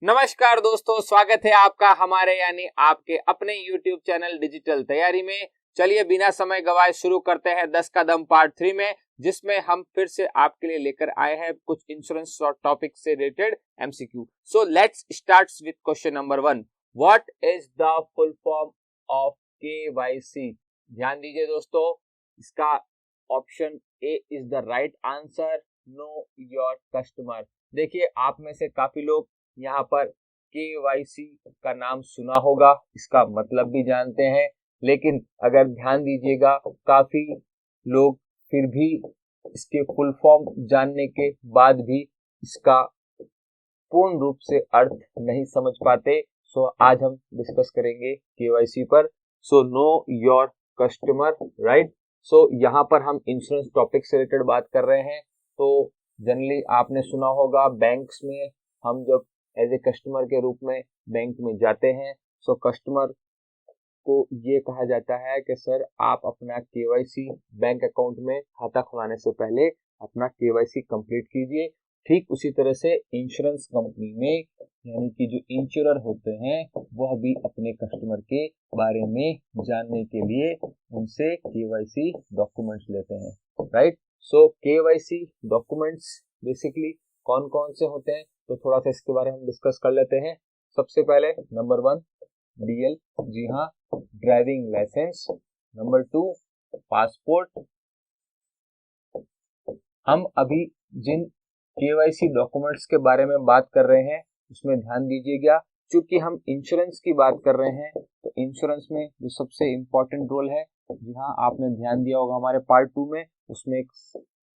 नमस्कार दोस्तों, स्वागत है आपका हमारे यानी आपके अपने YouTube चैनल डिजिटल तैयारी में। चलिए बिना समय गवाए शुरू करते हैं 10 का दम पार्ट 3 में, जिसमें हम फिर से आपके लिए लेकर आए हैं कुछ इंश्योरेंस और टॉपिक से related MCQ। So let's start with question number 1। What is the full form of KYC? ध्यान दीजिए दोस्तों, इसका option A is the right answer, no your customer. देखिए, आप में से काफी लोग यहाँ पर KYC का नाम सुना होगा, इसका मतलब भी जानते हैं, लेकिन अगर ध्यान दीजिएगा काफी लोग फिर भी इसके फुल फॉर्म जानने के बाद भी इसका पूर्ण रूप से अर्थ नहीं समझ पाते। सो आज हम डिस्कस करेंगे KYC पर। So know your customer, right. So यहाँ पर हम इंश्योरेंस टॉपिक से रिलेटेड बात कर रहे हैं। तो जनरली आपने सुना होगा, बैंक्स में हम जब एज ए कस्टमर के रूप में बैंक में जाते हैं, सो कस्टमर को ये कहा जाता है कि सर आप अपना KYC बैंक अकाउंट में खाता खुलाने से पहले अपना KYC कंप्लीट कीजिए। ठीक उसी तरह से इंश्योरेंस कंपनी में यानी कि जो इंश्योरर होते हैं वह भी अपने कस्टमर के बारे में जानने के लिए उनसे KYC डॉक्यूमेंट्स लेते हैं, राइट। सो KYC डॉक्यूमेंट्स बेसिकली कौन कौन से होते हैं, तो थोड़ा सा इसके बारे में हम डिस्कस कर लेते हैं। सबसे पहले नंबर 1 DL, जी हाँ, ड्राइविंग लाइसेंस। Number 2 passport. हम अभी जिन KYC डॉक्यूमेंट्स के बारे में बात कर रहे हैं उसमें ध्यान दीजिएगा, क्योंकि हम इंश्योरेंस की बात कर रहे हैं तो इंश्योरेंस में जो सबसे इम्पोर्टेंट रोल है, जी हाँ, आपने ध्यान दिया होगा हमारे पार्ट 2 में, उसमें एक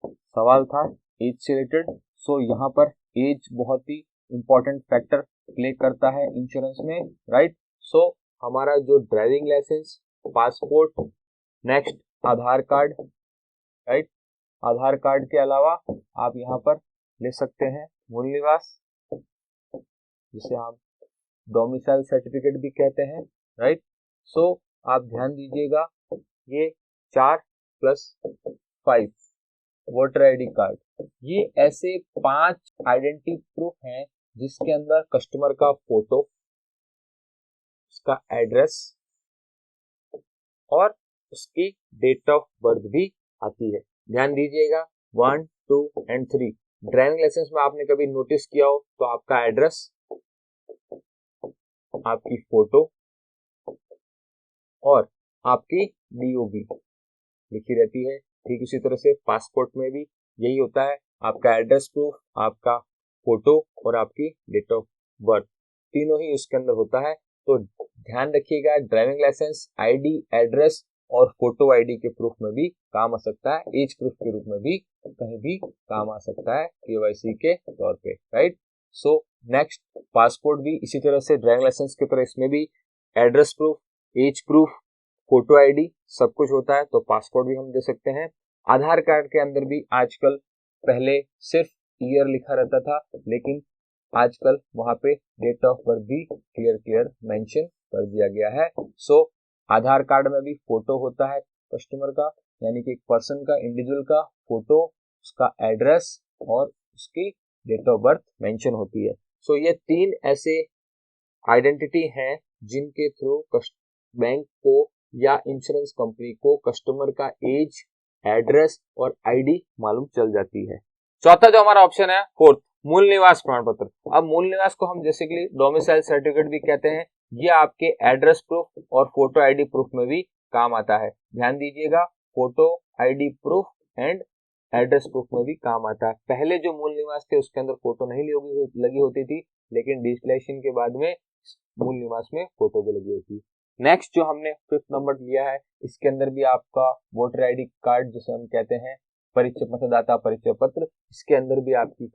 सवाल था एज से रिलेटेड। सो यहाँ पर एज बहुत ही इम्पोर्टेंट फैक्टर प्ले करता है इंश्योरेंस में, राइट। सो हमारा जो ड्राइविंग लाइसेंस, पासपोर्ट, नेक्स्ट आधार कार्ड, राइट। आधार कार्ड के अलावा आप यहाँ पर ले सकते हैं मूल निवास, जिसे हम डोमिसाइल सर्टिफिकेट भी कहते हैं, राइट। सो आप ध्यान दीजिएगा, ये 4+5 वोटर ID कार्ड, ये ऐसे 5 आइडेंटिटी प्रूफ हैं जिसके अंदर कस्टमर का फोटो, उसका एड्रेस और उसकी डेट ऑफ बर्थ भी आती है। ध्यान दीजिएगा 1, 2 एंड 3। ड्राइविंग लाइसेंस में आपने कभी नोटिस किया हो तो आपका एड्रेस, आपकी फोटो और आपकी DOB लिखी रहती है। ठीक इसी तरह से पासपोर्ट में भी यही होता है, आपका एड्रेस प्रूफ, आपका फोटो और आपकी डेट ऑफ बर्थ, तीनों ही उसके अंदर होता है। तो ध्यान रखिएगा, ड्राइविंग लाइसेंस, ID, एड्रेस और फोटो ID के प्रूफ में भी काम आ सकता है, एज प्रूफ के रूप में भी कहीं भी काम आ सकता है KYC के तौर पे, राइट। सो नेक्स्ट पासपोर्ट भी इसी तरह से ड्राइविंग लाइसेंस की तरह इसमें भी address proof, age proof, photo ID सब कुछ होता है, तो पासपोर्ट भी हम दे सकते हैं। आधार कार्ड के अंदर भी आजकल, पहले सिर्फ ईयर लिखा रहता था, लेकिन आजकल वहां पे डेट ऑफ बर्थ भी क्लियर मेंशन कर दिया गया है। सो आधार कार्ड में भी फोटो होता है कस्टमर का, यानी कि एक पर्सन का, इंडिविजुअल का फोटो, उसका एड्रेस और उसकी डेट ऑफ बर्थ मेंशन होती है। सो ये 3 ऐसे आइडेंटिटी हैं जिनके थ्रू बैंक को या इंश्योरेंस कंपनी को कस्टमर का एज, एड्रेस और ID मालूम चल जाती है। चौथा जो हमारा ऑप्शन है, फोर्थ, मूल निवास प्रमाण पत्र। अब मूल निवास को हम बेसिकली डोमिसाइल सर्टिफिकेट भी कहते हैं। ये आपके एड्रेस प्रूफ और फोटो ID प्रूफ में भी काम आता है। ध्यान दीजिएगा, photo ID proof and address proof में भी काम आता है। पहले जो मूल निवास थे उसके अंदर फोटो नहीं लगी होती थी, लेकिन डिजिटलाइजेशन के बाद में मूल निवास में फोटो भी लगी होती है। नेक्स्ट जो हमने 5th नंबर लिया है, इसके अंदर भी आपका वोटर ID कार्ड जिसे हम कहते हैं, परिचय, मतदाता परिचय पत्र, इसके अंदर भी आपकी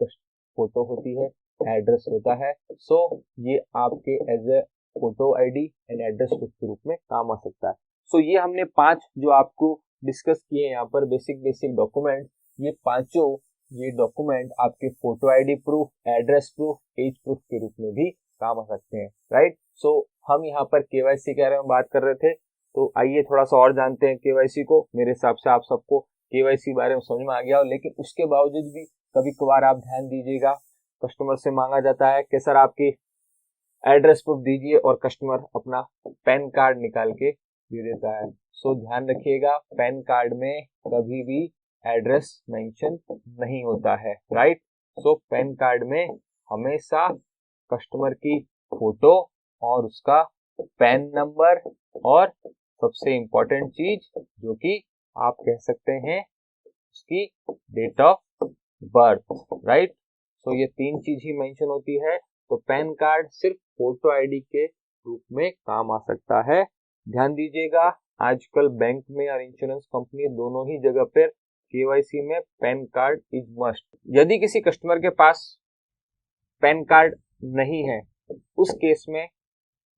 फोटो होती है, एड्रेस होता है। सो ये आपके as a photo ID and address proof के रूप में काम आ सकता है। सो ये हमने 5 जो आपको डिस्कस किए यहाँ पर बेसिक डॉक्यूमेंट, ये पांचों ये डॉक्यूमेंट आपके photo ID proof, address proof, age proof के रूप में भी काम आ सकते हैं, राइट। सो हम यहाँ पर KYC के बारे में बात कर रहे थे, तो आइए थोड़ा सा और जानते हैं KYC को। मेरे हिसाब से आप सबको KYC बारे में समझ में आ गया हो, लेकिन उसके बावजूद भी कभी कभार आप ध्यान दीजिएगा, कस्टमर से मांगा जाता है कि सर आपकी एड्रेस प्रूफ दीजिए और कस्टमर अपना पैन कार्ड निकाल के दे देता है। सो ध्यान रखिएगा, पैन कार्ड में कभी भी एड्रेस मेंशन नहीं होता है, राइट। सो पैन कार्ड में हमेशा कस्टमर की फोटो और उसका पैन नंबर और सबसे इम्पोर्टेंट चीज जो कि आप कह सकते हैं उसकी डेट ऑफ बर्थ, राइट। सो ये तीन चीज ही मेंशन होती है। तो पैन कार्ड सिर्फ फोटो आईडी के रूप में काम आ सकता है। ध्यान दीजिएगा, आजकल बैंक में और इंश्योरेंस कंपनी दोनों ही जगह पर केवाईसी में पैन कार्ड इज मस्ट। यदि किसी कस्टमर के पास पैन कार्ड नहीं है, उस केस में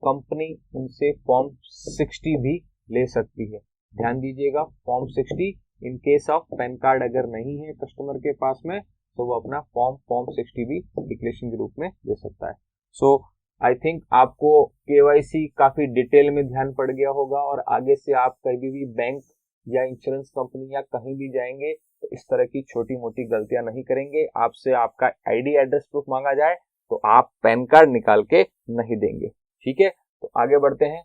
कंपनी उनसे फॉर्म 60 भी ले सकती है। ध्यान दीजिएगा, form 60 in case of pan card अगर नहीं है कस्टमर के पास में, तो वो अपना फॉर्म 60 भी डिक्लेरेशन के रूप में दे सकता है। सो आई थिंक आपको केवाईसी काफी डिटेल में ध्यान पड़ गया होगा और आगे से आप कहीं भी बैंक या इंश्योरेंस कंपनी या कहीं भी जाएंगे तो इस तरह की छोटी मोटी गलतियां नहीं करेंगे। आपसे आपका आईडी एड्रेस प्रूफ मांगा जाए तो आप पैन कार्ड निकाल के नहीं देंगे, ठीक है। तो आगे बढ़ते हैं।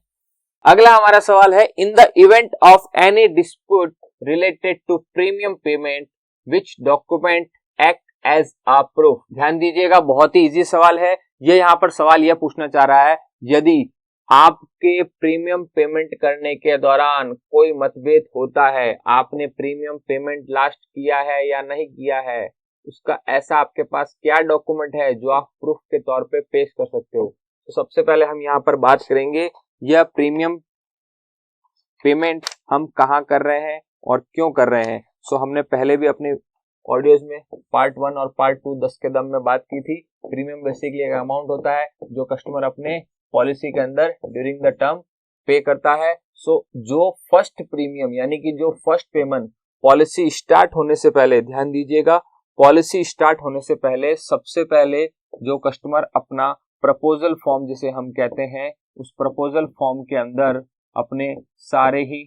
अगला हमारा सवाल है, in the event of any dispute related to premium payment which document act as a proof. ध्यान दीजिएगा, बहुत ही इजी सवाल है। ये यहाँ पर सवाल यह पूछना चाह रहा है, यदि आपके प्रीमियम पेमेंट करने के दौरान कोई मतभेद होता है, आपने प्रीमियम पेमेंट लास्ट किया है या नहीं किया है, उसका ऐसा आपके पास क्या डॉक्यूमेंट है जो आप प्रूफ के तौर पे पेश कर सकते हो। तो सबसे पहले हम यहाँ पर बात करेंगे यह प्रीमियम पेमेंट हम कहाँ कर रहे हैं और क्यों कर रहे हैं। सो हमने पहले भी अपने ऑडियोज में पार्ट 1 और पार्ट 2 10 के दम में बात की थी। प्रीमियम बेसिकली एक अमाउंट होता है जो कस्टमर अपने पॉलिसी के अंदर ड्यूरिंग द टर्म पे करता है। सो जो फर्स्ट प्रीमियम यानी कि जो फर्स्ट पेमेंट पॉलिसी स्टार्ट होने से पहले, ध्यान दीजिएगा, पॉलिसी स्टार्ट होने से पहले सबसे पहले जो कस्टमर अपना प्रपोजल फॉर्म जिसे हम कहते हैं, उस प्रपोजल फॉर्म के अंदर अपने सारे ही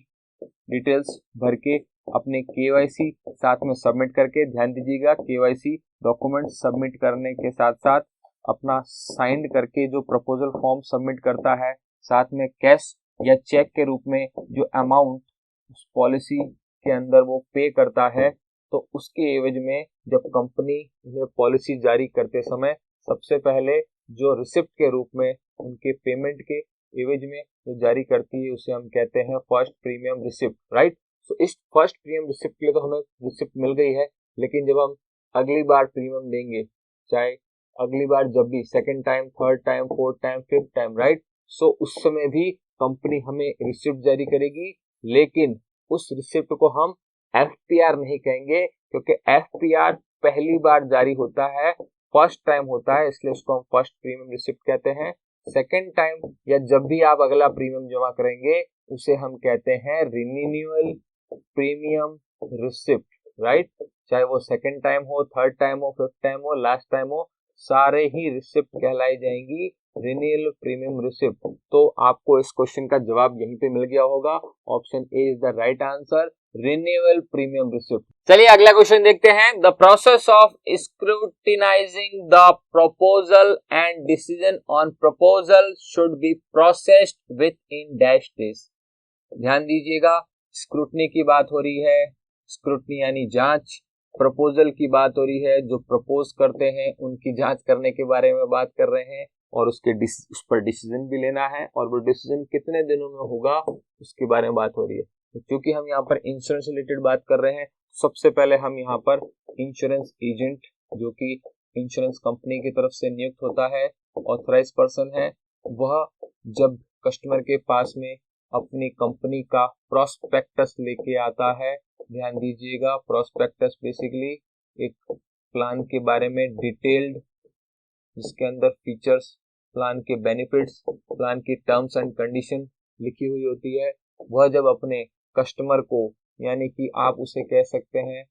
डिटेल्स भर के अपने केवाईसी साथ में सबमिट करके, ध्यान दीजिएगा केवाईसी डॉक्यूमेंट सबमिट करने के साथ साथ अपना साइंड करके जो प्रपोजल फॉर्म सबमिट करता है, साथ में कैश या चेक के रूप में जो अमाउंट उस पॉलिसी के अंदर वो पे करता है, तो उसके एवज में जब कंपनी उन्हें पॉलिसी जारी करते समय सबसे पहले जो रिसिप्ट के रूप में उनके पेमेंट के एवज में जो जारी करती है उसे हम कहते हैं फर्स्ट प्रीमियम रिसिप्ट, राइट। तो इस फर्स्ट प्रीमियम रिसिप्ट के लिए तो हमें रिसिप्ट मिल गई है, लेकिन जब हम अगली बार प्रीमियम देंगे, चाहे अगली बार जब भी second time, third time, fourth time, fifth time, right, so उस समय भी कंपनी हमें रिसिप्ट जारी करेगी, लेकिन उस रिसिप्ट को हम FPR नहीं कहेंगे, क्योंकि FPR पहली बार जारी होता है, फर्स्ट टाइम होता है, इसलिए उसको हम फर्स्ट प्रीमियम रिसिप्ट कहते हैं। सेकेंड टाइम या जब भी आप अगला प्रीमियम जमा करेंगे उसे हम कहते हैं रिन्यूअल प्रीमियम रिसिप्ट, राइट। चाहे वो सेकेंड टाइम हो, थर्ड टाइम हो, फिफ्थ टाइम हो, लास्ट टाइम हो, सारे ही रिसिप्ट कहलाई जाएंगी रिन्यूअल प्रीमियम रिसिप्ट। तो आपको इस क्वेश्चन का जवाब यहीं पे मिल गया होगा, option A is the right answer, renewal premium receipt. चलिए अगला क्वेश्चन देखते हैं। The process of scrutinising the proposal and decision on proposal should be processed with in dash days. ध्यान दीजिएगा, स्क्रूटनी की बात हो रही है, स्क्रूटनी यानी जांच, प्रपोजल की बात हो रही है, जो प्रपोज करते हैं उनकी जांच करने के बारे में बात कर रहे हैं, और उस पर डिसीजन भी लेना है, और वो डिसीजन कितने दिनों में होगा उसके बारे में बात हो रही है। तो क्योंकि हम यहाँ पर इंश्योरेंस रिलेटेड बात कर रहे हैं, सबसे पहले हम यहाँ पर इंश्योरेंस एजेंट, जो कि इंश्योरेंस कंपनी की तरफ से नियुक्त होता है, ऑथराइज पर्सन है, वह जब कस्टमर के पास में अपनी कंपनी का प्रोस्पेक्टस लेके आता है, ध्यान दीजिएगा, प्रोस्पेक्टस बेसिकली एक प्लान के बारे में डिटेल्ड, जिसके अंदर फीचर्स, प्लान के बेनिफिट्स, प्लान की टर्म्स एंड कंडीशन लिखी हुई होती है, वह जब अपने कस्टमर को, यानी कि आप उसे कह सकते हैं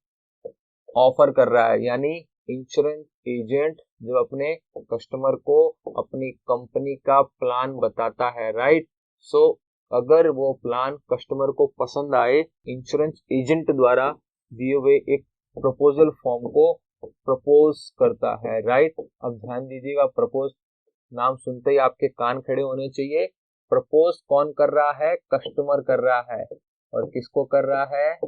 ऑफर कर रहा है, यानी इंश्योरेंस एजेंट जब अपने कस्टमर को अपनी कंपनी का प्लान बताता है, राइट। सो अगर वो प्लान कस्टमर को पसंद आए, इंश्योरेंस एजेंट द्वारा दिए हुए एक प्रपोजल फॉर्म को प्रपोज करता है, राइट। अब ध्यान दीजिएगा, प्रपोज नाम सुनते ही आपके कान खड़े होने चाहिए। प्रपोज कौन कर रहा है? कस्टमर कर रहा है। और किसको कर रहा है?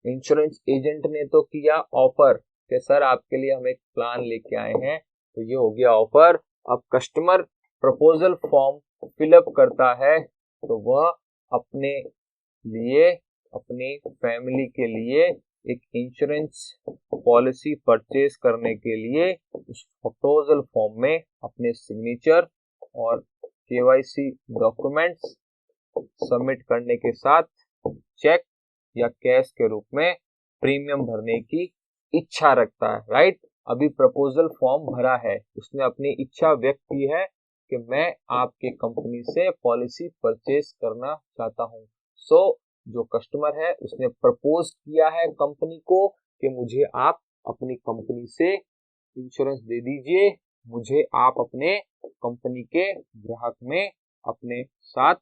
इंश्योरेंस एजेंट ने तो किया ऑफर कि सर आपके लिए हम एक प्लान लेके आए हैं, तो ये हो गया ऑफर। अब कस्टमर प्रपोजल फॉर्म फिलअप करता है तो वह अपने लिए, अपनी फैमिली के लिए एक इंश्योरेंस पॉलिसी परचेज करने के लिए उस प्रपोजल फॉर्म में अपने सिग्नेचर और केवाईसी डॉक्यूमेंट्स सबमिट करने के साथ चेक या कैश के रूप में प्रीमियम भरने की इच्छा रखता है, राइट। अभी प्रपोजल फॉर्म भरा है, उसने अपनी इच्छा व्यक्त की है कि मैं आपके कंपनी से पॉलिसी परचेज करना चाहता हूं। सो जो कस्टमर है उसने प्रपोज किया है कंपनी को कि मुझे आप अपनी कंपनी से इंश्योरेंस दे दीजिए, मुझे आप अपने कंपनी के ग्राहक में अपने साथ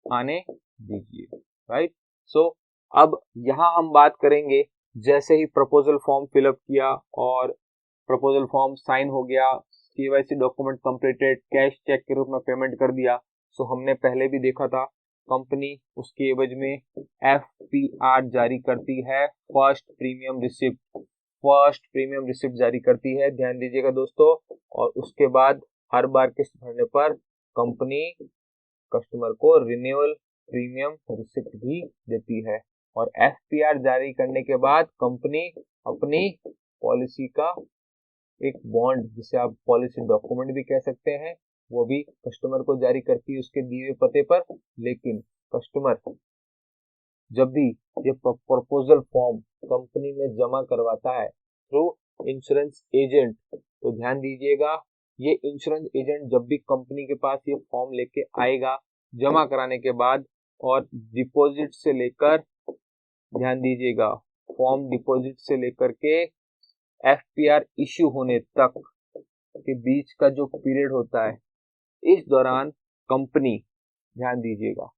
आने दीजिए, राइट। सो अब यहाँ हम बात करेंगे, जैसे ही प्रपोजल फॉर्म फिलअप किया और प्रपोजल फॉर्म साइन हो गया, KYC document completed, cash cheque के रूप में पेमेंट कर दिया। सो हमने पहले भी देखा था कंपनी उसके एवज में FPR जारी करती है, फर्स्ट प्रीमियम रिसिप्ट जारी करती है, ध्यान दीजिएगा दोस्तों। और उसके बाद हर बार किस्त भरने पर कंपनी कस्टमर को रिन्यूअल प्रीमियम रिसिप्ट भी देती है। और FPR जारी करने के बाद कंपनी अपनी पॉलिसी का एक बॉन्ड, जिसे आप पॉलिसी डॉक्यूमेंट भी कह सकते हैं, वो भी कस्टमर को जारी करती है उसके दिए हुए पते पर। लेकिन कस्टमर जब भी ये प्रपोजल फॉर्म कंपनी में जमा करवाता है थ्रू इंश्योरेंस एजेंट, तो ध्यान दीजिएगा, ये इंश्योरेंस एजेंट जब भी कंपनी के पास ये फॉर्म लेके आएगा जमा कराने के बाद, और डिपॉजिट से लेकर, ध्यान दीजिएगा, फॉर्म डिपॉजिट से लेकर के FPR इश्यू होने तक के बीच का जो पीरियड होता है, इस दौरान कंपनी, ध्यान दीजिएगा,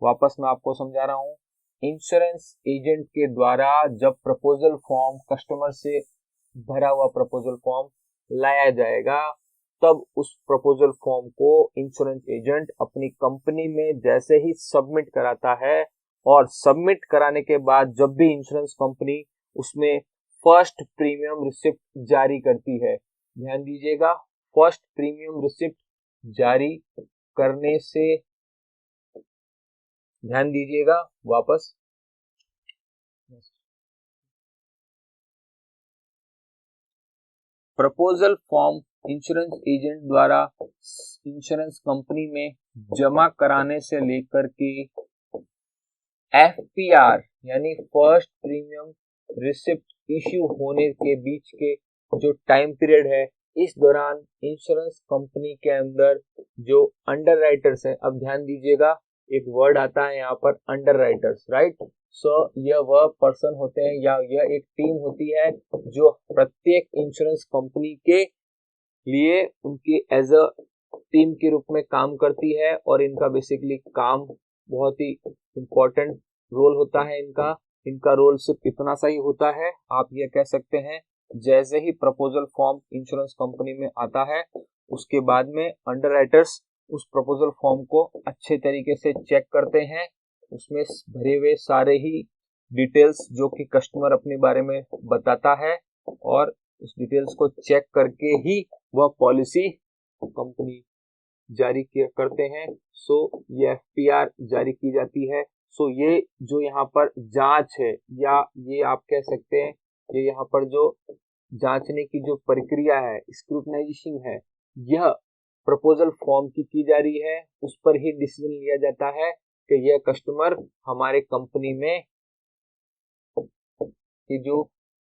वापस मैं आपको समझा रहा हूं, इंश्योरेंस एजेंट के द्वारा जब प्रपोजल फॉर्म, कस्टमर से भरा हुआ प्रपोजल फॉर्म लाया जाएगा, तब उस प्रपोजल फॉर्म को इंश्योरेंस एजेंट अपनी कंपनी में जैसे ही सबमिट कराता है, और सबमिट कराने के बाद जब भी इंश्योरेंस कंपनी उसमें फर्स्ट प्रीमियम रिसिप्ट जारी करती है, ध्यान दीजिएगा, फर्स्ट प्रीमियम रिसिप्ट जारी करने से, ध्यान दीजिएगा, वापस प्रपोजल फॉर्म इंश्योरेंस एजेंट द्वारा इंश्योरेंस कंपनी में जमा कराने से लेकर के FPR यानी फर्स्ट प्रीमियम रिसिप्ट इश्यू होने के बीच के जो टाइम पीरियड है, इस दौरान इंश्योरेंस कंपनी के अंदर जो अंडरराइटर्स है, अब ध्यान दीजिएगा, एक वर्ड आता है यहाँ पर अंडरराइटर्स, राइट। सो यह वह पर्सन होते हैं या यह एक टीम होती है जो प्रत्येक इंश्योरेंस कंपनी के लिए उनकी एज अ टीम के रूप में काम करती है, और इनका बेसिकली काम बहुत ही इम्पोर्टेंट रोल होता है। इनका रोल सिर्फ इतना सा ही होता है, आप ये कह सकते हैं, जैसे ही प्रपोजल फॉर्म इंश्योरेंस कंपनी में आता है, उसके बाद में अंडरराइटर्स उस प्रपोजल फॉर्म को अच्छे तरीके से चेक करते हैं, उसमें भरे हुए सारे ही डिटेल्स जो कि कस्टमर अपने बारे में बताता है, और उस डिटेल्स को चेक करके ही वह पॉलिसी कंपनी जारी करते हैं। सो ये FPR जारी की जाती है। सो ये जो यहाँ पर जांच है, या ये आप कह सकते हैं, ये यहाँ पर जो जांचने की जो प्रक्रिया है, स्क्रूटनाइजेशन है, यह प्रपोजल फॉर्म की जा रही है, उस पर ही डिसीजन लिया जाता है कि यह कस्टमर हमारे कंपनी में कि जो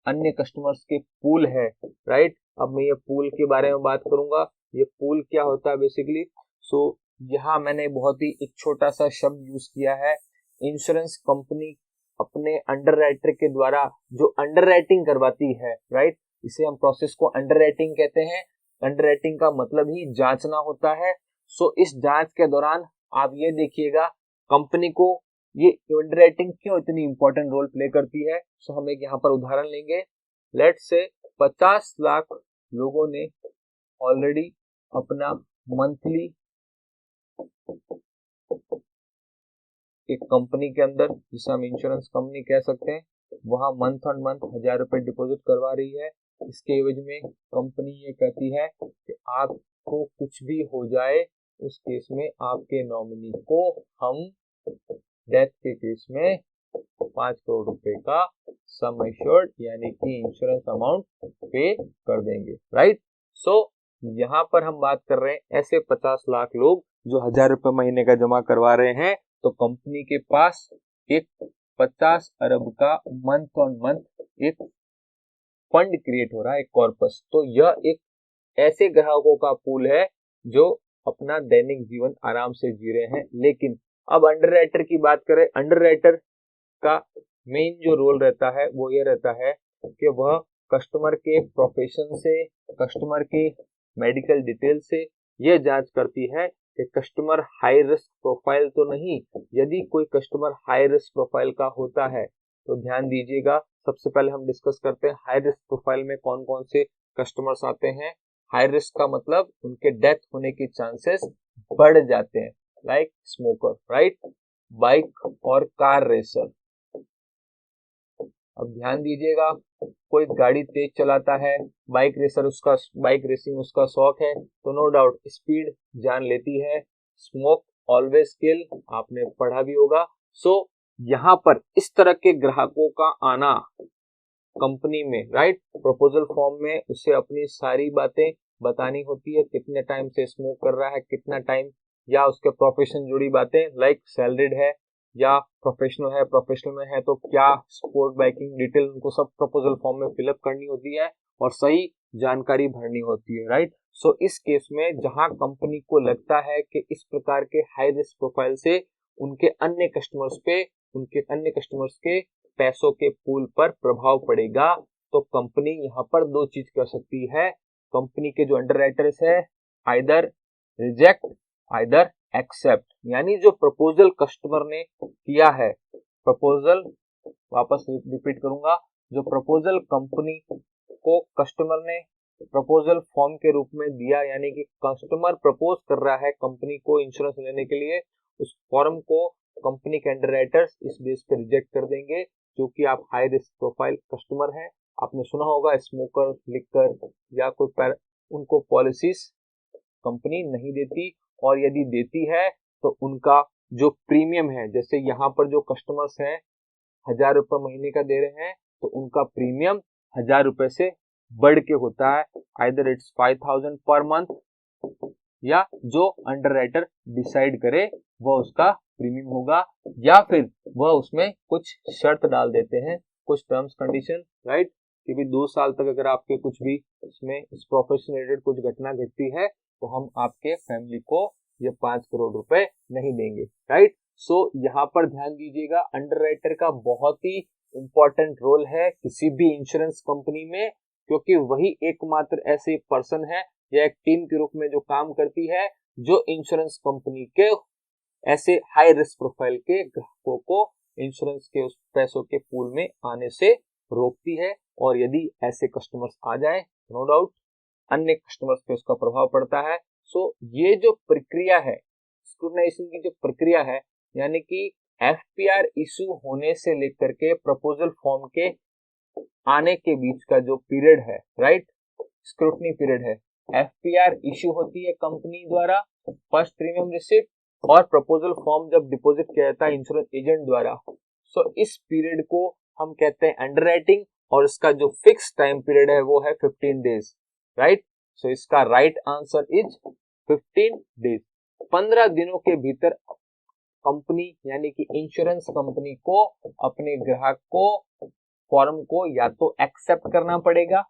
अन्य कस्टमर्स के पूल है, राइट। अब मैं ये पूल के बारे में बात करूंगा, ये पूल क्या होता है बेसिकली। सो यहाँ मैंने बहुत ही एक छोटा सा शब्द यूज किया है, इंश्योरेंस कंपनी अपने अंडरराइटर के द्वारा जो अंडरराइटिंग करवाती है, राइट, इसे हम प्रोसेस को अंडरराइटिंग कहते हैं। अंडरराइटिंग का मतलब ही जांचना होता है। सो इस जांच के दौरान आप ये देखिएगा, कंपनी को ये अंडरराइटिंग क्यों इतनी इंपॉर्टेंट रोल प्ले करती है। सो हम एक यहाँ पर उदाहरण लेंगे, लेट्स से 50 लाख लोगों ने ऑलरेडी अपना मंथली एक कंपनी के अंदर, जिसे हम इंश्योरेंस कंपनी कह सकते हैं, वहां मंथ ऑन मंथ 1000 रुपए डिपॉजिट करवा रही है। इसके एवज में कंपनी ये कहती है कि आपको कुछ भी हो जाए उस केस में आपके नॉमिनी को हम डेथ के केस में 5 करोड़ रुपए का सम एश्योर्ड यानी कि इंश्योरेंस अमाउंट पे कर देंगे, राइट। सो यहाँ पर हम बात कर रहे हैं ऐसे 50 लाख लोग जो 1000 रुपए महीने का जमा करवा रहे हैं, तो कंपनी के पास एक 50 अरब का मंथ ऑन मंथ एक फंड क्रिएट हो रहा है, एक कॉर्पस। तो यह एक ऐसे ग्राहकों का पूल है जो अपना दैनिक जीवन आराम से जी रहे हैं। लेकिन अब अंडरराइटर की बात करें, अंडरराइटर का मेन जो रोल रहता है वो ये रहता है कि वह कस्टमर के प्रोफेशन से, कस्टमर के मेडिकल डिटेल से यह जांच करती है कि कस्टमर हाई रिस्क प्रोफाइल तो नहीं। यदि कोई कस्टमर हाई रिस्क प्रोफाइल का होता है तो ध्यान दीजिएगा, सबसे पहले हम डिस्कस करते हैं हाई रिस्क प्रोफाइल में कौन कौन से कस्टमर्स आते हैं। हाई रिस्क का मतलब उनके डेथ होने के चांसेस बढ़ जाते हैं, लाइक स्मोकर, राइट, बाइक और कार रेसर। अब ध्यान दीजिएगा, कोई गाड़ी तेज चलाता है, बाइक रेसर, उसका बाइक रेसिंग उसका शौक है, तो नो डाउट स्पीड जान लेती है, स्मोक ऑलवेज किल, आपने पढ़ा भी होगा। सो यहाँ पर इस तरह के ग्राहकों का आना कंपनी में, राइट, प्रपोजल फॉर्म में उसे अपनी सारी बातें बतानी होती है, कितने टाइम से स्मोक कर रहा है, कितना टाइम, या उसके प्रोफेशन जुड़ी बातें, लाइक सैलरीड है या प्रोफेशनल है, प्रोफेशनल में है तो क्या, स्पोर्ट बाइकिंग डिटेल, उनको सब प्रपोजल फॉर्म में फिलअप करनी होती है और सही जानकारी भरनी होती है, राइट। सो इस केस में जहां कंपनी को लगता है कि इस प्रकार के हाई रिस्क प्रोफाइल से उनके अन्य कस्टमर्स के पैसों के पूल पर प्रभाव पड़ेगा, तो कंपनी यहाँ पर दो चीज कर सकती है। कंपनी के जो अंडरराइटर्स है, आइदर रिजेक्ट आइदर एक्सेप्ट, यानी जो प्रपोजल कस्टमर ने किया है, प्रपोजल वापस रिपीट करूंगा, जो प्रपोजल कंपनी को कस्टमर ने प्रपोजल फॉर्म के रूप में दिया, यानी कि कस्टमर प्रपोज कर रहा है कंपनी को इंश्योरेंस लेने के लिए, उस फॉर्म को कंपनी के अंडरराइटर्स इस बेस पे रिजेक्ट कर देंगे, क्योंकि आप हाई रिस्क प्रोफाइल कस्टमर हैं। आपने सुना होगा स्मोकर लिखकर या कोई उनको पॉलिसीज कंपनी नहीं देती, और यदि देती है तो उनका जो प्रीमियम है, जैसे यहाँ पर जो कस्टमर्स हैं 1000 रुपए महीने का दे रहे हैं, तो उनका प्रीमियम 1000 रुपए से बढ़ के होता है, आइदर इट्स 5000 पर मंथ, या जो अंडरराइटर डिसाइड करे वह उसका प्रीमियम होगा, या फिर वह उसमें कुछ शर्त डाल देते हैं, कुछ टर्म्स कंडीशन, राइट, कि भी 2 साल तक अगर आपके कुछ भी इसमें इस प्रोफेशन रिलेटेड कुछ घटना घटती है तो हम आपके फैमिली को ये 5 करोड़ रुपए नहीं देंगे, राइट। सो यहाँ पर ध्यान दीजिएगा, अंडरराइटर का बहुत ही इंपॉर्टेंट रोल है किसी भी इंश्योरेंस कंपनी में, क्योंकि वही एकमात्र ऐसे पर्सन है या एक टीम के रूप में जो काम करती है, जो इंश्योरेंस कंपनी के ऐसे हाई रिस्क प्रोफाइल के ग्राहकों को इंश्योरेंस के उस पैसों के पूल में आने से रोकती है। और यदि ऐसे कस्टमर्स आ जाए, नो डाउट अन्य कस्टमर्स पे उसका प्रभाव पड़ता है। सो ये जो प्रक्रिया है, स्क्रूटनाइजेशन की जो प्रक्रिया है, यानी कि एफपीआर इशू होने से लेकर के प्रपोजल फॉर्म के आने के बीच का जो पीरियड है, राइट, स्क्रूटनी पीरियड है। एफपीआर इशू होती है कंपनी द्वारा, फर्स्ट प्रीमियम रिसिप्ट, और प्रपोजल फॉर्म जब डिपॉजिट किया जाता है इंश्योरेंस एजेंट द्वारा। सो इस पीरियड को हम कहते हैं अंडरराइटिंग, और इसका जो फिक्स टाइम पीरियड है वो है 15 डेज, राइट। सो इसका राइट आंसर इज 15 डेज। 15 दिनों के भीतर कंपनी यानी कि इंश्योरेंस कंपनी को अपने ग्राहक को फॉर्म को या तो एक्सेप्ट करना पड़ेगा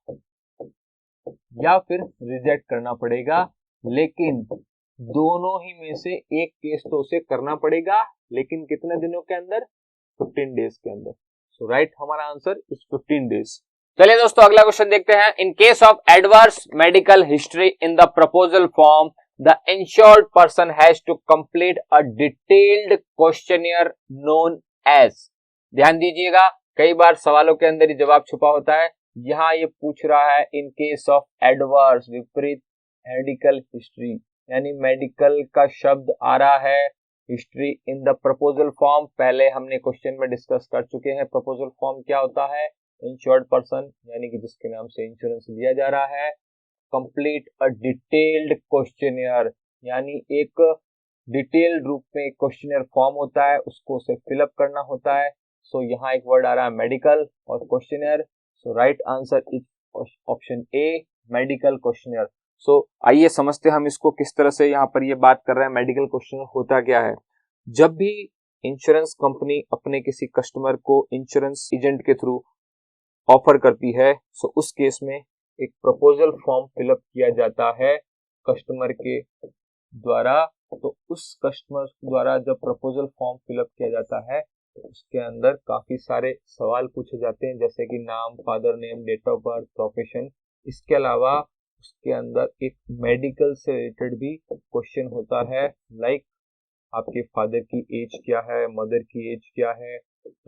या फिर रिजेक्ट करना पड़ेगा, लेकिन दोनों ही में से एक केस तो उसे करना पड़ेगा, लेकिन कितने दिनों के अंदर, 15 डेज के अंदर। सो राइट, हमारा आंसर इज 15 डेज। चलिए दोस्तों अगला क्वेश्चन देखते हैं। In case of adverse medical history in the proposal form, the insured person has to complete a detailed questionnaire known as. ध्यान दीजिएगा, कई बार सवालों के अंदर ही जवाब छुपा होता है। यहाँ ये पूछ रहा है इन केस ऑफ एडवर्स, विपरीत मेडिकल हिस्ट्री, यानी मेडिकल का शब्द आ रहा है history in the proposal form. पहले हमने क्वेश्चन में डिस्कस कर चुके हैं प्रपोजल फॉर्म क्या होता है। इंश्योर्ड पर्सन यानी कि जिसके नाम से इंश्योरेंस लिया जा रहा है। कंप्लीट अ डिटेल्ड क्वेश्चनियर, यानी एक डिटेल्ड रूप में एक क्वेश्चनियर फॉर्म होता है, उसको उसे फिलअप करना होता है। सो यहाँ एक वर्ड आ रहा है मेडिकल और questionnaire. So right answer is option A, medical questionnaire. So आइए समझते हैं हम इसको किस तरह से यहाँ पर ये बात कर रहे हैं। मेडिकल क्वेश्चनियर होता क्या है? जब भी इंश्योरेंस कंपनी अपने किसी कस्टमर को इंश्योरेंस एजेंट के थ्रू ऑफर करती है, सो उस केस में एक प्रपोजल फॉर्म फिलअप किया जाता है कस्टमर के द्वारा। तो उस कस्टमर द्वारा जब प्रपोजल फॉर्म फिलअप किया जाता है तो उसके अंदर काफी सारे सवाल पूछे जाते हैं, जैसे कि नाम, father name, date of birth, profession. इसके अलावा उसके अंदर एक मेडिकल से रिलेटेड भी क्वेश्चन होता है, लाइक आपके फादर की एज क्या है, मदर की एज क्या है,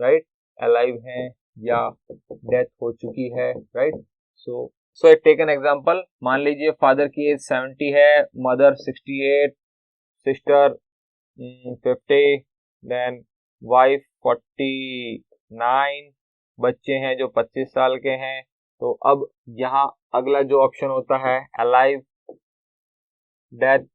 राइट, अलाइव हैं या डेथ हो चुकी है, right. So take an example, मान लीजिए फादर की एज 70 है, मदर 68, सिस्टर 50, देन वाइफ 49, बच्चे हैं जो 25 साल के हैं। तो अब यहाँ अगला जो ऑप्शन होता है alive, death,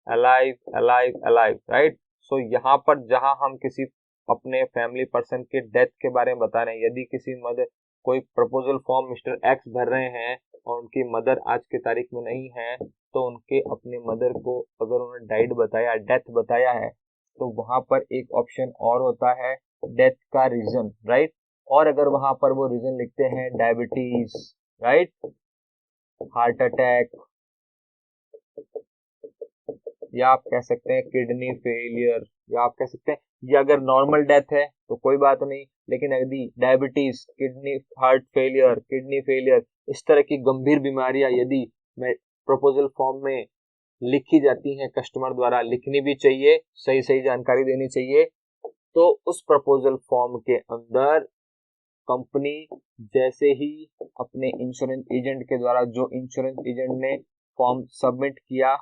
alive alive alive, right. So यहाँ पर जहां हम किसी अपने फैमिली पर्सन के डेथ के बारे में बता रहे हैं, यदि किसी मदर कोई प्रपोजल फॉर्म मिस्टर एक्स भर रहे हैं और उनकी मदर आज की तारीख में नहीं है, तो उनके अपने मदर को अगर उन्होंने डाइड बताया, डेथ बताया है, तो वहां पर एक ऑप्शन और होता है डेथ का रीजन, राइट। और अगर वहां पर वो रीजन लिखते हैं डायबिटीज, राइट, हार्ट अटैक, या आप कह सकते हैं किडनी फेलियर, या आप कह सकते हैं ये अगर नॉर्मल डेथ है तो कोई बात नहीं, लेकिन यदि diabetes, kidney, heart failure, kidney failure, इस तरह की गंभीर बीमारियां यदि प्रपोजल फॉर्म में लिखी जाती हैं, कस्टमर द्वारा लिखनी भी चाहिए, सही सही जानकारी देनी चाहिए, तो उस प्रपोजल फॉर्म के अंदर कंपनी जैसे ही अपने इंश्योरेंस एजेंट के द्वारा, जो इंश्योरेंस एजेंट ने फॉर्म सबमिट किया,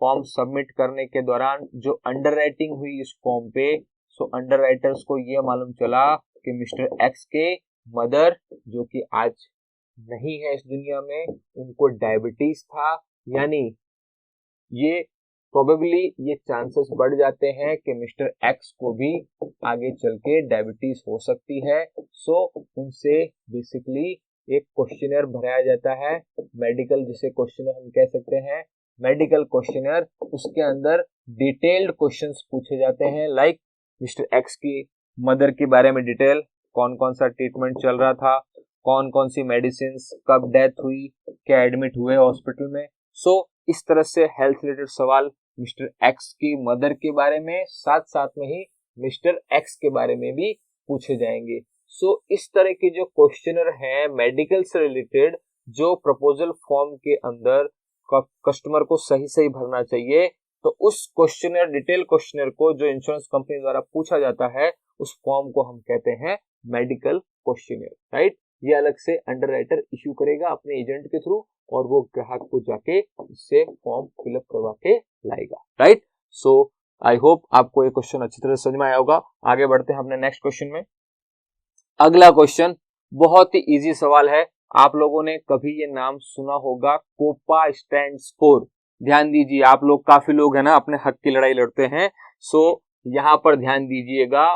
फॉर्म सबमिट करने के दौरान जो अंडर राइटिंग हुई इस फॉर्म पे, सो अंडर राइटर्स को ये मालूम चला कि मिस्टर एक्स के मदर, जो कि आज नहीं है इस दुनिया में, उनको डायबिटीज था, यानी ये प्रोबेबली ये चांसेस बढ़ जाते हैं कि मिस्टर एक्स को भी आगे चल के डायबिटीज हो सकती है। सो उनसे बेसिकली एक क्वेश्चनर भराया जाता है, मेडिकल, जिसे क्वेश्चनर हम कह सकते हैं, मेडिकल क्वेश्चनर। उसके अंदर डिटेल्ड क्वेश्चंस पूछे जाते हैं, लाइक मिस्टर एक्स की मदर के बारे में डिटेल, कौन कौन सा ट्रीटमेंट चल रहा था, कौन कौन सी मेडिसिन, कब डेथ हुई, क्या एडमिट हुए हॉस्पिटल में। सो इस तरह से हेल्थ रिलेटेड सवाल मिस्टर एक्स की मदर के बारे में, साथ साथ में ही मिस्टर एक्स के बारे में भी पूछे जाएंगे। सो इस तरह के जो क्वेश्चनर हैं मेडिकल से रिलेटेड, जो प्रपोजल फॉर्म के अंदर कस्टमर को सही सही भरना चाहिए, तो उस क्वेश्चनर, डिटेल क्वेश्चनर को जो इंश्योरेंस कंपनी द्वारा पूछा जाता है, उस फॉर्म को हम कहते हैं मेडिकल क्वेश्चनर, राइट। ये अलग से अंडर राइटर इश्यू करेगा अपने एजेंट के थ्रू, और वो ग्राहक को जाके इससे फॉर्म फिलअप करवा के लाएगा, राइट। सो आई होप आपको ये क्वेश्चन अच्छी तरह समझ में आया होगा। आगे बढ़ते हैं अपने नेक्स्ट क्वेश्चन में। अगला क्वेश्चन बहुत ही इजी सवाल है, आप लोगों ने कभी ये नाम सुना होगा, कोपा स्टैंड स्कोर। ध्यान दीजिए, आप लोग काफी लोग हैं ना, अपने हक की लड़ाई लड़ते हैं। सो यहाँ पर ध्यान दीजिएगा,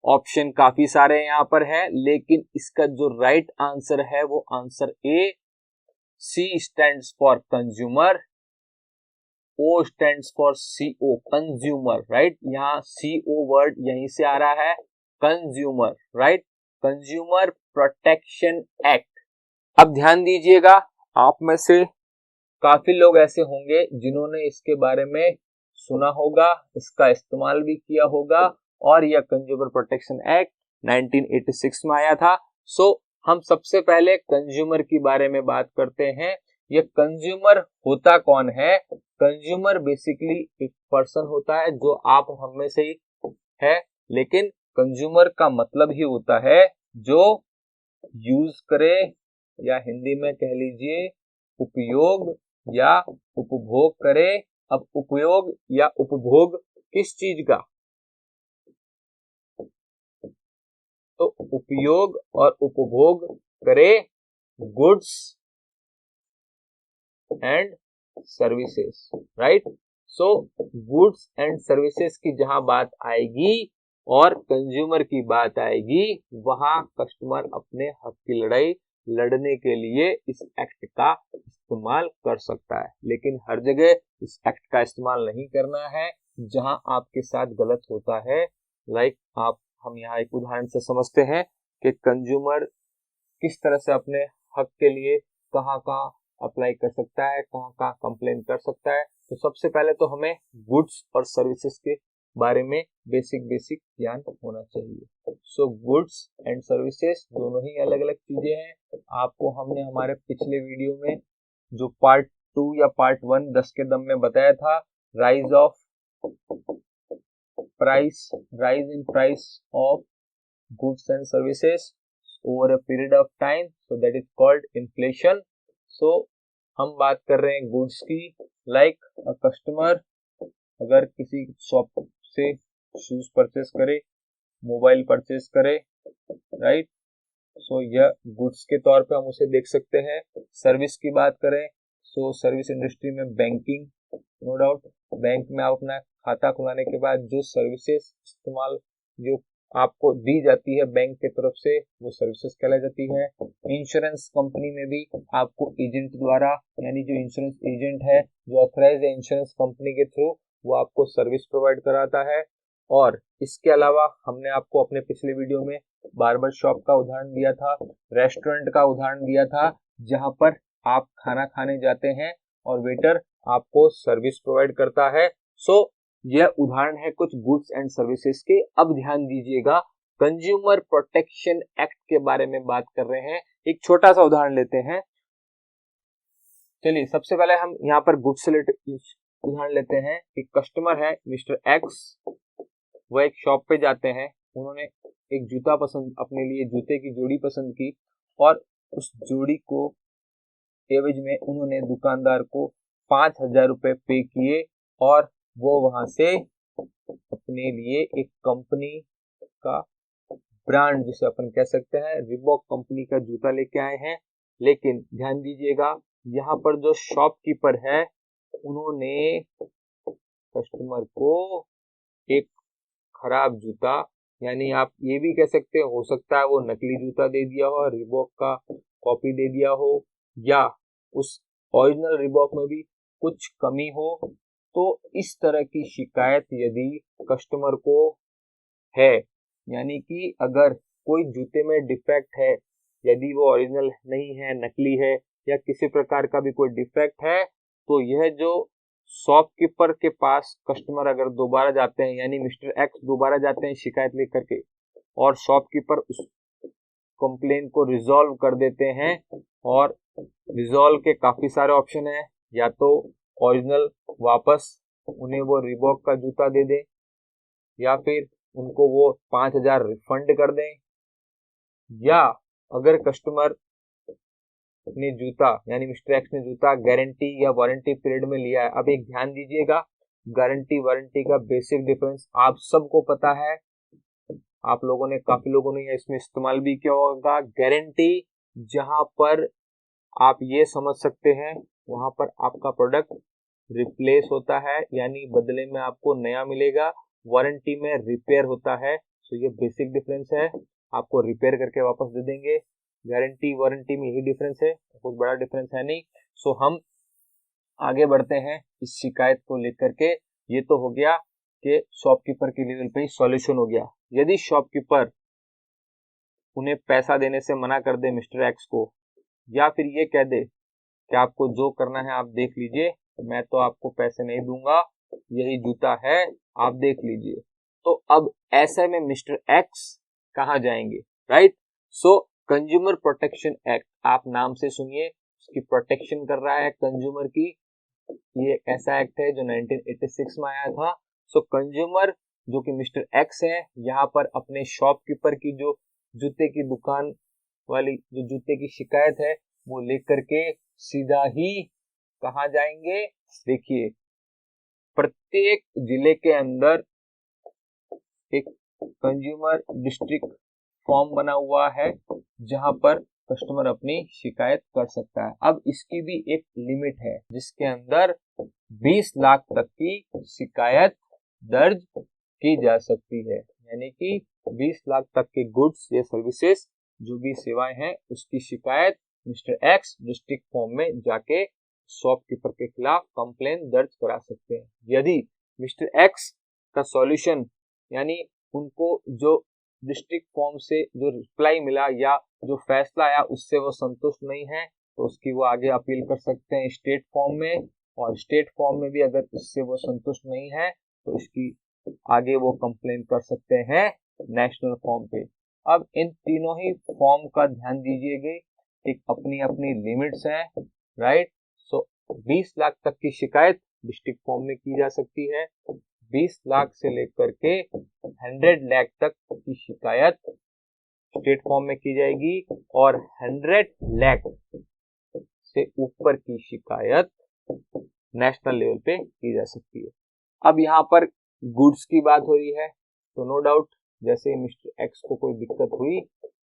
ऑप्शन काफी सारे यहाँ पर है, लेकिन इसका जो राइट आंसर है वो answer A. C stands for consumer, O stands for CO, consumer, right। यहाँ CO वर्ड यहीं से आ रहा है, consumer, right, consumer protection act. अब ध्यान दीजिएगा, आप में से काफी लोग ऐसे होंगे जिन्होंने इसके बारे में सुना होगा, इसका इस्तेमाल भी किया होगा, और यह कंज्यूमर प्रोटेक्शन एक्ट 1986 में आया था। सो हम सबसे पहले कंज्यूमर के बारे में बात करते हैं। ये कंज्यूमर होता कौन है? कंज्यूमर बेसिकली एक पर्सन होता है जो आप हम में से ही है, लेकिन कंज्यूमर का मतलब ही होता है जो यूज करे, या हिंदी में कह लीजिए उपयोग या उपभोग करे। अब उपयोग या उपभोग किस चीज का? तो उपयोग और उपभोग करे goods and services, right. So goods and services की जहां बात आएगी और कंज्यूमर की बात आएगी, वहां कस्टमर अपने हक की लड़ाई लड़ने के लिए इस एक्ट का इस्तेमाल कर सकता है। लेकिन हर जगह इस एक्ट का इस्तेमाल नहीं करना है। जहां आपके साथ गलत होता है, लाइक हम यहाँ एक उदाहरण से समझते हैं कि कंज्यूमर किस तरह से अपने हक के लिए कहाँ कहाँ अप्लाई कर सकता है, कहाँ कहाँ कंप्लेन कर सकता है। तो सबसे पहले तो हमें गुड्स और सर्विसेज के बारे में बेसिक ज्ञान होना चाहिए। सो गुड्स एंड सर्विसेज दोनों ही अलग अलग चीजें हैं। आपको हमने हमारे पिछले वीडियो में जो पार्ट 2 या पार्ट 1 10 के दम में बताया था, rise in price of goods and services over a period of time, so that is called inflation. So हम बात कर रहे हैं गुड्स की, लाइक अ कस्टमर अगर किसी शॉप से शूज परचेस करे, मोबाइल परचेस करे, राइट, सो यह गुड्स के तौर पे हम उसे देख सकते हैं। सर्विस की बात करें, सो सर्विस इंडस्ट्री में बैंकिंग, नो डाउट, बैंक में आप अपना खाता खुलाने के बाद जो सर्विसेज इस्तेमाल जो आपको दी जाती है बैंक के तरफ से, वो सर्विसेज कहलाई जाती है। इंश्योरेंस कंपनी में भी आपको एजेंट द्वारा, यानी जो इंश्योरेंस एजेंट है जो ऑथराइज है इंश्योरेंस कंपनी के थ्रू, वो आपको सर्विस प्रोवाइड कराता है। और इसके अलावा हमने आपको अपने पिछले वीडियो में बार्बर शॉप का उदाहरण दिया था, रेस्टोरेंट का उदाहरण दिया था, जहां पर आप खाना खाने जाते हैं और वेटर आपको सर्विस प्रोवाइड करता है। सो यह उदाहरण है कुछ गुड्स एंड सर्विसेज के। अब ध्यान दीजिएगा, कंज्यूमर प्रोटेक्शन एक्ट के बारे में बात कर रहे हैं। एक छोटा सा उदाहरण लेते हैं। चलिए सबसे पहले हम यहाँ पर गुड्स से उदाहरण लेते हैं। एक कस्टमर है मिस्टर एक्स, वो एक शॉप पे जाते हैं, उन्होंने एक जूता पसंद, अपने लिए जूते की जोड़ी पसंद की और उस जोड़ी को एवज में उन्होंने दुकानदार को 5,000 रुपए पे किए और वो वहां से अपने लिए एक कंपनी का ब्रांड, जिसे अपन कह सकते हैं रिबॉक कंपनी का जूता लेके आए हैं। लेकिन ध्यान दीजिएगा, यहाँ पर जो शॉपकीपर है उन्होंने कस्टमर को एक खराब जूता, यानी आप ये भी कह सकते हैं, हो सकता है वो नकली जूता दे दिया हो, रिबॉक का कॉपी दे दिया हो, या उस ओरिजिनल रिबॉक में भी कुछ कमी हो। तो इस तरह की शिकायत यदि कस्टमर को है, यानी कि अगर कोई जूते में डिफेक्ट है, यदि वो ओरिजिनल नहीं है, नकली है, या किसी प्रकार का भी कोई डिफेक्ट है, तो यह जो शॉपकीपर के पास कस्टमर अगर दोबारा जाते हैं, यानी मिस्टर एक्स दोबारा जाते हैं शिकायत लेकर के, और शॉपकीपर उस कंप्लेन को रिजॉल्व कर देते हैं, और रिजॉल्व के काफी सारे ऑप्शन हैं, या तो ओरिजिनल वापस उन्हें वो रिबॉक का जूता दे दें, या फिर उनको वो 5,000 रिफंड कर दें, या अगर कस्टमर ने जूता, यानी मिस्टर एक्स ने जूता गारंटी या वारंटी पीरियड में लिया है। अब एक ध्यान दीजिएगा, गारंटी वारंटी का बेसिक डिफरेंस आप सबको पता है, आप लोगों ने, काफी लोगों ने इसमें इस्तेमाल भी किया होगा। गारंटी जहां पर आप ये समझ सकते हैं, वहां पर आपका प्रोडक्ट रिप्लेस होता है, यानी बदले में आपको नया मिलेगा। वारंटी में रिपेयर होता है। तो ये बेसिक डिफरेंस है, आपको रिपेयर करके वापस दे देंगे। गारंटी वारंटी में यही डिफरेंस है, कुछ बड़ा डिफरेंस है नहीं। सो हम आगे बढ़ते हैं इस शिकायत को लेकर के। ये तो हो गया कि शॉपकीपर के लेवल पे ही सॉल्यूशन हो गया। यदि शॉपकीपर उन्हें पैसा देने से मना कर दे मिस्टर एक्स को, या फिर ये कह दे कि आपको जो करना है आप देख लीजिए, मैं तो आपको पैसे नहीं दूंगा, यही जूता है, आप देख लीजिए, तो अब ऐसे में मिस्टर एक्स कहाँ जाएंगे, राइट। सो कंज्यूमर प्रोटेक्शन एक्ट, आप नाम से सुनिए, उसकी प्रोटेक्शन कर रहा है कंज्यूमर की। ये ऐसा एक्ट है जो 1986 में आया था। सो कंज्यूमर जो कि मिस्टर एक्स है, यहाँ पर अपने शॉपकीपर की जो जूते की दुकान वाली जो जूते की शिकायत है, वो लेकर के सीधा ही कहाँ जाएंगे? देखिए, प्रत्येक जिले के अंदर एक कंज्यूमर डिस्ट्रिक्ट फॉर्म बना हुआ है जहां पर कस्टमर अपनी शिकायत कर सकता है। अब इसकी भी एक लिमिट है जिसके अंदर 20 लाख तक की शिकायत दर्ज की जा सकती है, यानी कि 20 लाख तक के गुड्स या सर्विसेज जो भी सेवाएं हैं उसकी शिकायत मिस्टर एक्स डिस्ट्रिक्ट फॉर्म में जाके शॉपकीपर के खिलाफ कंप्लेन दर्ज करा सकते हैं। यदि मिस्टर एक्स का सॉल्यूशन यानी उनको जो डिस्ट्रिक्ट फॉर्म से जो रिप्लाई मिला या जो फैसला आया उससे वो संतुष्ट नहीं है तो उसकी वो आगे अपील कर सकते हैं स्टेट फॉर्म में, और स्टेट फॉर्म में भी अगर इससे वो संतुष्ट नहीं है तो इसकी आगे वो कंप्लेन कर सकते हैं नेशनल फॉर्म पे। अब इन तीनों ही फॉर्म का ध्यान दीजिएगा, एक अपनी अपनी लिमिट्स हैं, राइट। सो 20 लाख तक की शिकायत डिस्ट्रिक्ट फॉर्म में की जा सकती है, 20 लाख से लेकर के 100 लाख तक की शिकायत स्टेट फॉर्म में की जाएगी और 100 लाख से ऊपर की शिकायत नेशनल लेवल पे की जा सकती है। अब यहाँ पर गुड्स की बात हो रही है तो नो डाउट जैसे मिस्टर एक्स को कोई दिक्कत हुई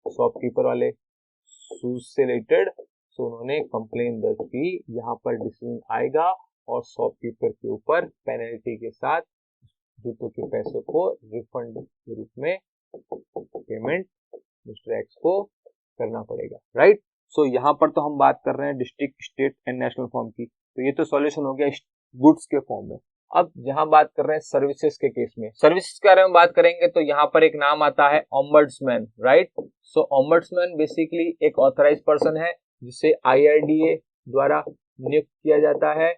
शॉपकीपर वाले शूज से रिलेटेड तो उन्होंने कंप्लेन दर्ज की, यहाँ पर डिसीजन आएगा और शॉपकीपर के ऊपर पेनल्टी के साथ जूतों के पैसों को रिफंड के रूप में पेमेंट मिस्टर एक्स को करना पड़ेगा, राइट। सो यहाँ पर तो हम बात कर रहे हैं district, state and national form की, तो ये तो सॉल्यूशन हो गया गुड्स के फॉर्म में। अब जहां बात कर रहे हैं सर्विसेज के केस में, सर्विसेज के बारे में बात करेंगे तो यहाँ पर एक नाम आता है ओम्बड्समैन, राइट। सो ओम्बड्समैन बेसिकली एक ऑथराइज पर्सन है जिसे IRDA द्वारा नियुक्त किया जाता है,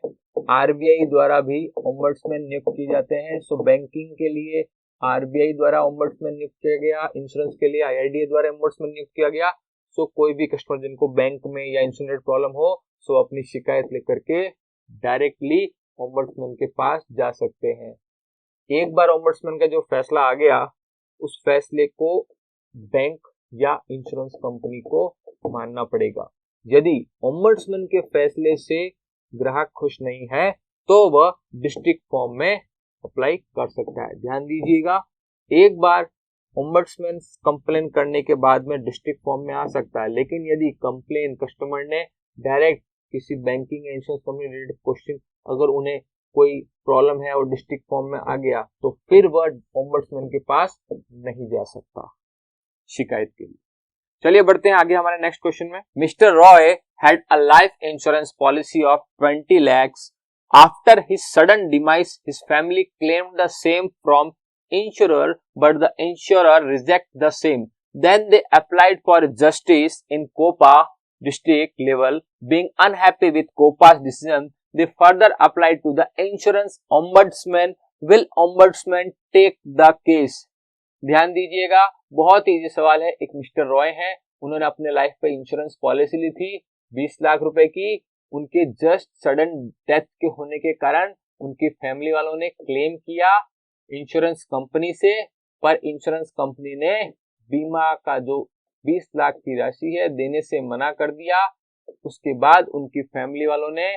RBI द्वारा भी ओम्बड्समैन नियुक्त किए जाते हैं। सो बैंकिंग के लिए RBI द्वारा ओम्बड्समैन नियुक्त किया गया, इंश्योरेंस के लिए IRDA द्वारा ओम्बड्समैन नियुक्त किया गया। सो कोई भी कस्टमर जिनको बैंक में या इंश्योरेंस प्रॉब्लम हो सो अपनी शिकायत लेकर के डायरेक्टली ओम्बड्समैन के पास जा सकते हैं। एक बार ओम्बड्समैन का जो फैसला आ गया उस फैसले को बैंक या इंश्योरेंस कंपनी को मानना पड़ेगा। यदि ओम्बड्समैन के फैसले से ग्राहक खुश नहीं है तो वह डिस्ट्रिक्ट फॉर्म में अप्लाई कर सकता है। ध्यान दीजिएगा, एक बार ओम्बड्समैन कंप्लेन करने के बाद में डिस्ट्रिक्ट फॉर्म में आ सकता है, लेकिन यदि कंप्लेन कस्टमर ने डायरेक्ट किसी बैंकिंग या इंश्योरेंस कंपनी रिलेटेड क्वेश्चन अगर उन्हें कोई प्रॉब्लम है और डिस्ट्रिक्ट फॉर्म में आ गया तो फिर वह ओम्बड्समैन के पास नहीं जा सकता शिकायत के लिए। चलिए बढ़ते हैं आगे हमारे नेक्स्ट क्वेश्चन में। Mister Roy had a life insurance policy of 20 lakhs. After his sudden demise, his family claimed the same from insurer, but the insurer rejected the same. Then they applied for justice in Copa district level. Being unhappy with Copa's decision, they further applied to the insurance ombudsman. Will ombudsman take the case? ध्यान दीजिएगा, बहुत easy सवाल है। एक mister Roy हैं, उन्होंने अपने life पे इंश्योरेंस पॉलिसी ली थी 20 लाख रुपए की। उनके जस्ट सडन डेथ के होने के कारण उनकी फैमिली वालों ने क्लेम किया इंश्योरेंस कंपनी से, पर इंश्योरेंस कंपनी ने बीमा का जो 20 लाख की राशि है देने से मना कर दिया। उसके बाद उनकी फैमिली वालों ने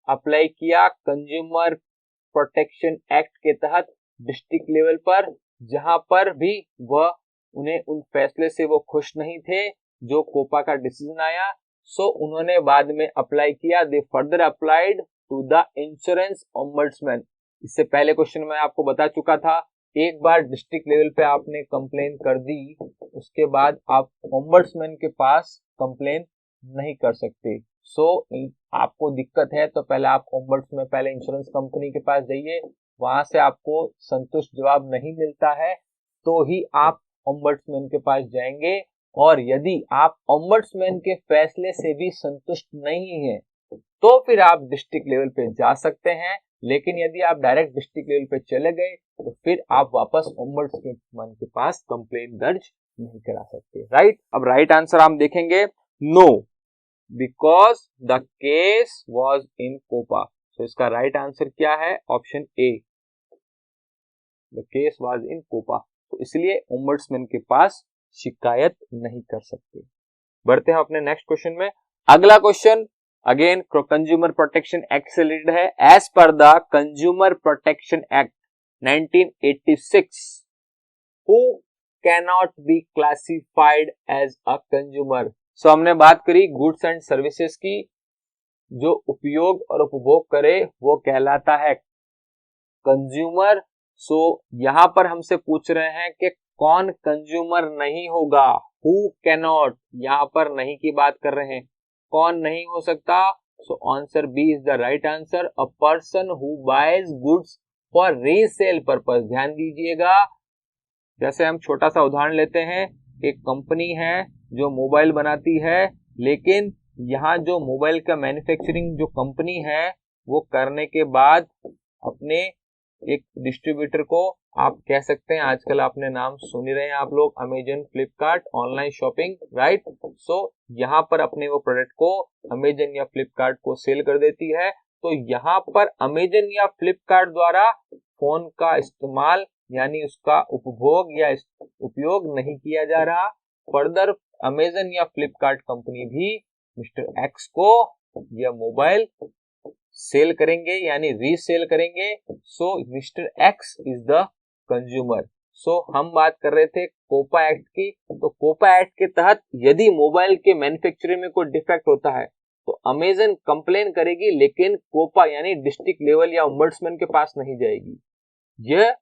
अप्लाई किया कंज्यूमर प्रोटेक्शन एक्ट के तहत डिस्ट्रिक्ट लेवल पर, जहां पर भी वह उन्हें उन फैसले से वो खुश नहीं थे जो कोपा का डिसीजन आया। सो उन्होंने बाद में अप्लाई किया, they further applied to the insurance ombudsman. इससे पहले क्वेश्चन में आपको बता चुका था, एक बार डिस्ट्रिक्ट लेवल पे आपने कंप्लेन कर दी उसके बाद आप ओम्बड्समैन के पास कंप्लेन नहीं कर सकते। सो आपको दिक्कत है तो पहले आप ओम्बड्समैन, पहले इंश्योरेंस कंपनी के पास जाइए, वहां से आपको संतुष्ट जवाब नहीं मिलता है तो ही आप ओम्बड्समैन के पास जाएंगे। और यदि आप ओम्बड्समैन के फैसले से भी संतुष्ट नहीं हैं तो फिर आप डिस्ट्रिक्ट लेवल पे जा सकते हैं, लेकिन यदि आप डायरेक्ट डिस्ट्रिक्ट लेवल पे चले गए तो फिर आप वापस ओम्बड्समैन के पास कंप्लेंट दर्ज नहीं करा सकते, राइट। अब राइट आंसर हम देखेंगे, no, because the case was in COPA. तो इसका राइट आंसर क्या है? Option A, the case was in COPA. तो इसलिए ओम्बड्समैन के पास शिकायत नहीं कर सकते। बढ़ते हैं अपने नेक्स्ट क्वेश्चन में। अगला question, again consumer protection act से रिलेटेड है। As per the consumer protection act 1986 who can not be classified as a consumer. So हमने बात करी गुड्स एंड सर्विसेज की, जो उपयोग और उपभोग करे वो कहलाता है कंज्यूमर। सो यहां पर हमसे पूछ रहे हैं कि कौन कंज्यूमर नहीं होगा, हु कैन नॉट, यहां पर नहीं की बात कर रहे हैं, कौन नहीं हो सकता। So answer B is the right answer, a person who buys goods for resale purpose. ध्यान दीजिएगा, जैसे हम छोटा सा उदाहरण लेते हैं, एक कंपनी है जो मोबाइल बनाती है, लेकिन यहाँ जो मोबाइल का मैन्युफैक्चरिंग जो कंपनी है वो करने के बाद अपने एक डिस्ट्रीब्यूटर को, आप कह सकते हैं, आजकल आपने नाम सुन ही रहे हैं आप लोग, Amazon, Flipkart, online shopping, right. So यहाँ पर अपने वो प्रोडक्ट को अमेजन या फ्लिपकार्ट को सेल कर देती है। तो यहाँ पर अमेजन या फ्लिपकार्ट द्वारा फोन का इस्तेमाल यानी उसका उपभोग या उपयोग नहीं किया जा रहा। फर्दर अमेजन या फ्लिपकार्ट कंपनी भी मिस्टर एक्स को यह मोबाइल सेल करेंगे यानी रीसेल करेंगे। So mister X is the consumer. So हम बात कर रहे थे कोपा एक्ट की, तो कोपा एक्ट के तहत यदि मोबाइल के मैन्युफैक्चरिंग में कोई डिफेक्ट होता है तो अमेजन कंप्लेन करेगी, लेकिन कोपा यानी डिस्ट्रिक्ट लेवल या ओम्बड्समैन के पास नहीं जाएगी। यह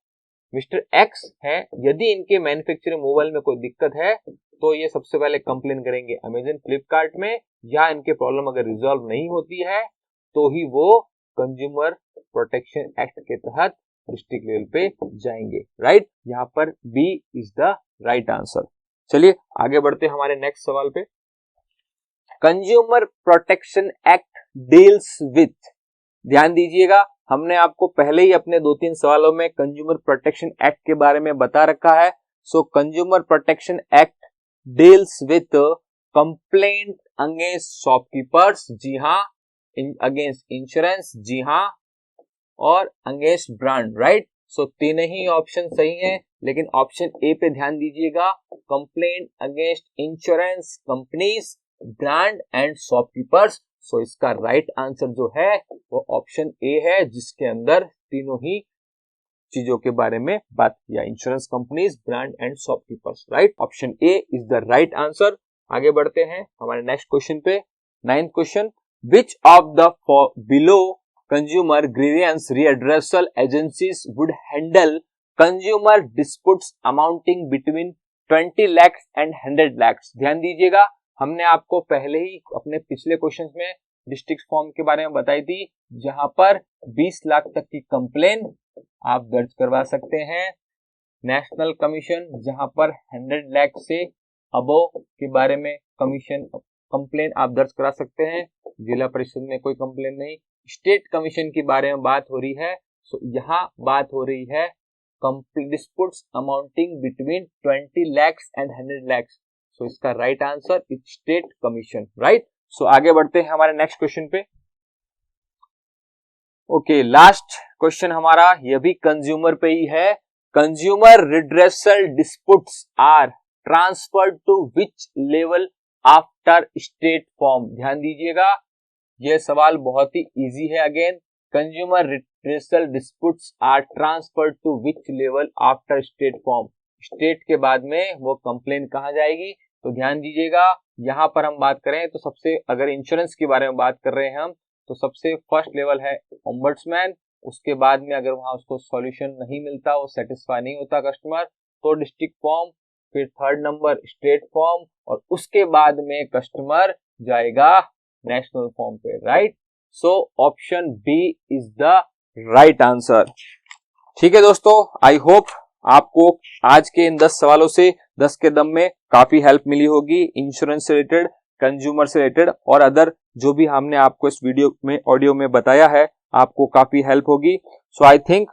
मिस्टर एक्स है, यदि इनके मैन्युफैक्चरिंग मोबाइल में कोई दिक्कत है तो ये सबसे पहले कंप्लेन करेंगे अमेजन, फ्लिपकार्ट में, या इनके प्रॉब्लम अगर रिजॉल्व नहीं होती है तो ही वो कंज्यूमर प्रोटेक्शन एक्ट के तहत डिस्ट्रिक्ट लेवल पे जाएंगे, राइट। यहाँ पर B is the right answer. चलिए आगे बढ़ते हैं हमारे नेक्स्ट सवाल पे। Consumer protection act deals with, ध्यान दीजिएगा, हमने आपको पहले ही अपने 2-3 सवालों में कंज्यूमर प्रोटेक्शन एक्ट के बारे में बता रखा है। So consumer protection act deals with complaint against shopkeepers, जी हाँ, अगेंस्ट इंश्योरेंस, जी हाँ, और अगेंस्ट ब्रांड, राइट। सो तीनों ही ऑप्शन सही हैं, लेकिन ऑप्शन ए पे ध्यान दीजिएगा, complaint against insurance companies, brand and shopkeepers. So इसका राइट आंसर जो है वो ऑप्शन ए है, जिसके अंदर तीनों ही चीजों के बारे में बात किया, insurance companies, brand and shopkeepers, right. Option A is the right answer. आगे बढ़ते हैं हमारे नेक्स्ट क्वेश्चन पे। 9th question, which of the below consumer grievance redressal agencies would handle consumer disputes amounting between 20 lakh and 100 lakh. ध्यान दीजिएगा, हमने आपको पहले ही अपने पिछले क्वेश्चन में डिस्ट्रिक्ट फॉर्म के बारे में बताई थी, जहां पर 20 लाख तक की कंप्लेन आप दर्ज करवा सकते हैं। नेशनल कमीशन, जहां पर 100 लाख से अबव के बारे में कंप्लेन आप दर्ज करा सकते हैं। जिला परिषद में कोई कंप्लेन नहीं। स्टेट कमीशन के बारे में बात हो रही है, सो यहाँ बात हो रही है disputes amounting between 20 lakh and 100 lakh. So इसका right answer is state commission, right. So आगे बढ़ते हैं हमारे नेक्स्ट क्वेश्चन पे। ओके, लास्ट क्वेश्चन हमारा यह भी कंज्यूमर पे ही है। Consumer redressal disputes are transferred to which level after state forum. ध्यान दीजिएगा, यह सवाल बहुत ही इजी है। Again, consumer redressal disputes are transferred to which level after state forum. State के बाद में वो कंप्लेन कहाँ जाएगी, तो ध्यान दीजिएगा, यहां पर हम बात करें तो सबसे, अगर इंश्योरेंस के बारे में बात कर रहे हैं हम, तो सबसे फर्स्ट लेवल है ओम्बड्समैन। उसके बाद में अगर वहां उसको सॉल्यूशन नहीं मिलता, वो सेटिस्फाई नहीं होता कस्टमर, तो डिस्ट्रिक्ट फॉर्म, फिर 3rd नंबर स्टेट फॉर्म, और उसके बाद में कस्टमर जाएगा नेशनल फॉर्म पे, right. So option B is the right answer. ठीक है दोस्तों, आई होप आपको आज के इन 10 सवालों से 10 के दम में काफी हेल्प मिली होगी, इंश्योरेंस से रिलेटेड, कंज्यूमर से रिलेटेड, और अदर जो भी हमने आपको इस वीडियो में, ऑडियो में बताया है, आपको काफी हेल्प होगी। सो आई थिंक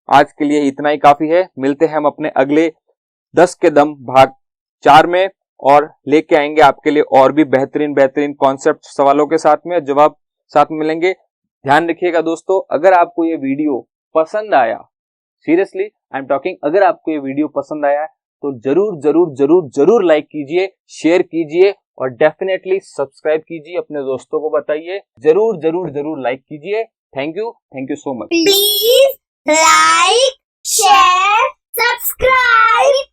आज के लिए इतना ही काफी है। मिलते हैं हम अपने अगले 10 के दम भाग 4 में, और लेके आएंगे आपके लिए और भी बेहतरीन कॉन्सेप्ट सवालों के साथ में, जवाब साथ में मिलेंगे। ध्यान रखिएगा दोस्तों, अगर आपको ये वीडियो पसंद आया, सीरियसली आई एम टॉकिंग, अगर आपको ये वीडियो पसंद आया है तो जरूर जरूर जरूर जरूर लाइक कीजिए, शेयर कीजिए, और डेफिनेटली सब्सक्राइब कीजिए, अपने दोस्तों को बताइए, जरूर जरूर जरूर लाइक कीजिए। Thank you so much. Please like, share, subscribe.